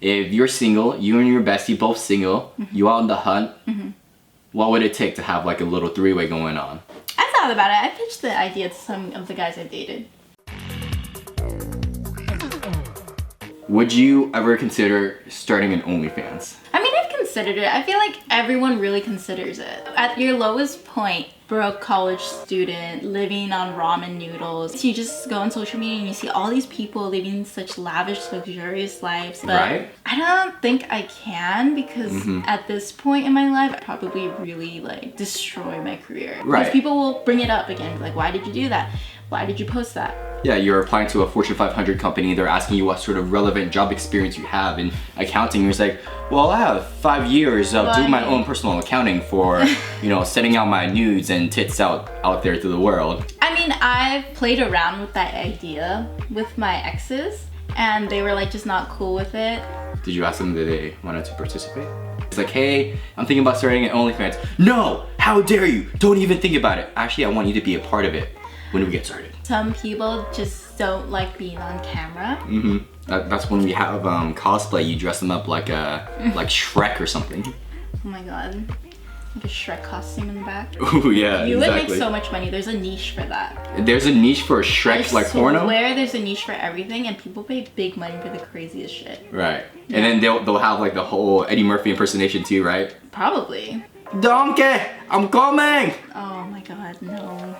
If you're single, you and your bestie both single, you out on the hunt, what would it take to have like a little three-way going on? I thought about it. I pitched the idea to some of the guys I've dated. Would you ever consider starting an OnlyFans? I mean, I've considered it. I feel like everyone really considers it. At your lowest point, broke college student, living on ramen noodles, you just go on social media and you see all these people living such lavish, luxurious lives. But Right. I don't think I can because at this point in my life, I probably really like destroy my career. Right. Because people will bring it up again. Like, why did you do that? Why did you post that? Yeah, you're applying to a Fortune 500 company. They're asking you what sort of relevant job experience you have in accounting. You're just like, well, I have 5 years of doing my own personal accounting for, you know, sending out my nudes and tits out there to the world. I mean, I've played around with that idea with my exes, and they were like just not cool with it. Did you ask them that they wanted to participate? It's like, hey, I'm thinking about starting an OnlyFans. No, how dare you? Don't even think about it. Actually, I want you to be a part of it when we get started. Some people just don't like being on camera. That's when we have cosplay. You dress them up like like Shrek or something. Oh my god. Like a Shrek costume in the back. Oh yeah, You exactly. would make so much money. There's a niche for that. There's a niche for Shrek like porno? Where there's a niche for everything and people pay big money for the craziest shit. Right. And then they'll have like the whole Eddie Murphy impersonation too, right? Probably. Donkey, I'm coming! Oh my god, no.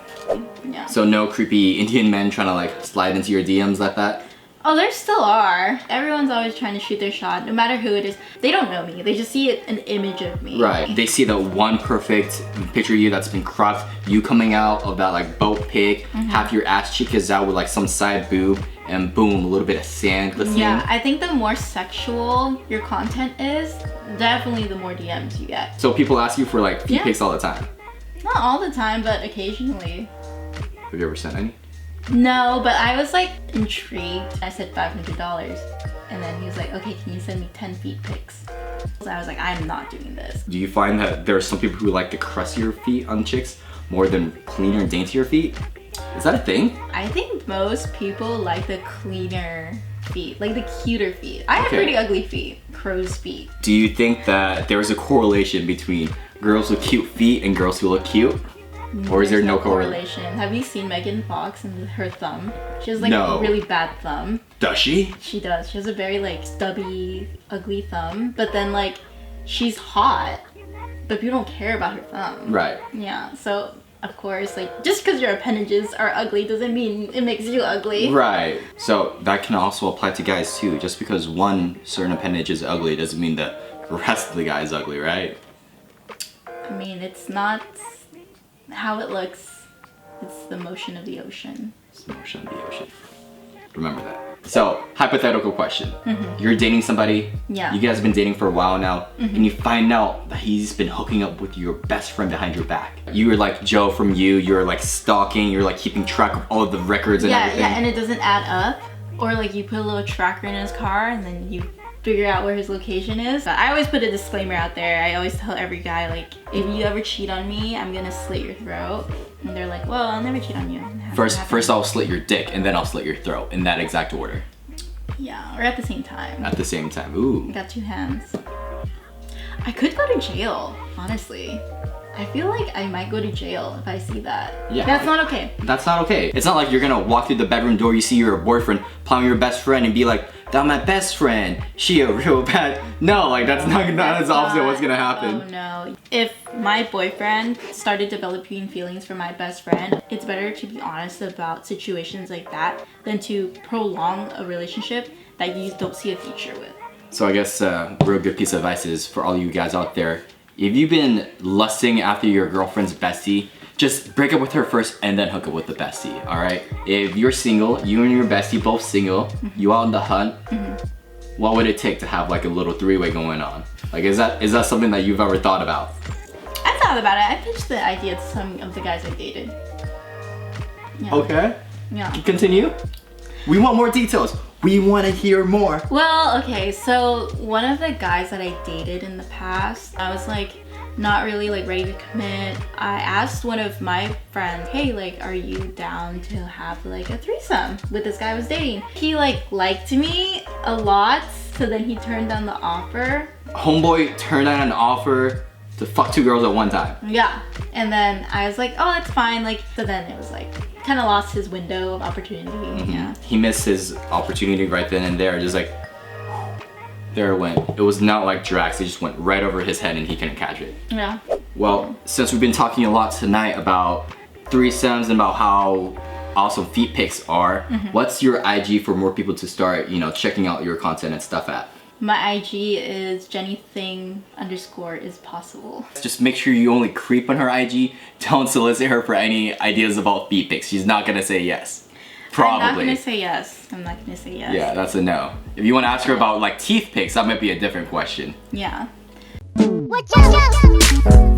Yeah. So no creepy Indian men trying to like slide into your DMs like that? Oh, there still are. Everyone's always trying to shoot their shot, no matter who it is. They don't know me. They just see an image of me. Right. They see the one perfect picture of you that's been cropped, you coming out of that like boat pic, half your ass cheek is out with like some side boob, and boom, a little bit of sand glistening. Yeah, I think the more sexual your content is, definitely the more DMs you get. So people ask you for like feet pics all the time? Not all the time, but occasionally. Have you ever sent any? No, but I was like intrigued. I said $500 and then he was like, okay, can you send me 10 feet pics? So I was like, I'm not doing this. Do you find that there are some people who like the crustier feet on chicks more than cleaner and daintier feet? Is that a thing? I think most people like the cleaner feet, like the cuter feet. I have pretty ugly feet, crow's feet. Do you think that there's a correlation between girls with cute feet and girls who look cute? Or is there no correlation? Have you seen Megan Fox and her thumb? She has like a really bad thumb. Does she? She does. She has a very like stubby, ugly thumb. But then like, she's hot, but people don't care about her thumb. Right. Yeah, so of course, like just because your appendages are ugly doesn't mean it makes you ugly. Right. So that can also apply to guys too. Just because one certain appendage is ugly doesn't mean that the rest of the guy is ugly, right? I mean, it's not how it looks, it's the motion of the ocean. It's the motion of the ocean. Remember that. So, hypothetical question. You're dating somebody, you guys have been dating for a while now, and you find out that he's been hooking up with your best friend behind your back. You were like Joe from You, you're like stalking, you're like keeping track of all of the records and everything. Yeah, and it doesn't add up. Or like you put a little tracker in his car and then you figure out where his location is. But I always put a disclaimer out there. I always tell every guy, like, if you ever cheat on me, I'm gonna slit your throat. And they're like, well, I'll never cheat on you. First I'll slit your dick and then I'll slit your throat in that exact order. Yeah, or at the same time. At the same time, ooh. I got two hands. I could go to jail, honestly. I feel like I might go to jail if I see that. Yeah. That's not okay. That's not okay. It's not like you're gonna walk through the bedroom door, you see your boyfriend palm your best friend and be like, that's my best friend. She a real bad. No, like that's not as opposite what's gonna happen. Oh no. If my boyfriend started developing feelings for my best friend, it's better to be honest about situations like that than to prolong a relationship that you don't see a future with. So I guess a real good piece of advice is for all you guys out there, if you've been lusting after your girlfriend's bestie, just break up with her first and then hook up with the bestie, alright? If you're single, you and your bestie both single, you out on the hunt, what would it take to have like a little three-way going on? Like is that something that you've ever thought about? I thought about it. I pitched the idea to some of the guys I dated. Yeah. Okay. Yeah. Continue. We want more details. We want to hear more. Well, okay, so one of the guys that I dated in the past, I was like not really like ready to commit. I asked one of my friends, hey, like, are you down to have like a threesome with this guy I was dating? He like liked me a lot, so then he turned down the offer. Homeboy turned down an offer to fuck 2 girls at one time. Yeah, and then I was like, oh, that's fine. Like, so then it was like, kind of lost his window of opportunity. Yeah. He missed his opportunity right then and there. Just like, there it went. It was not like Drax. It just went right over his head and he couldn't catch it. Yeah. Well, since we've been talking a lot tonight about threesomes and about how awesome feet pics are, what's your IG for more people to start, you know, checking out your content and stuff at? My IG is jennything_is possible. Just make sure you only creep on her IG. Don't solicit her for any ideas about feet pics. She's not gonna say yes. Probably. I'm not gonna say yes. I'm not gonna say yes. Yeah, that's a no. If you want to ask her about like teeth pics, that might be a different question. Yeah. Watch out!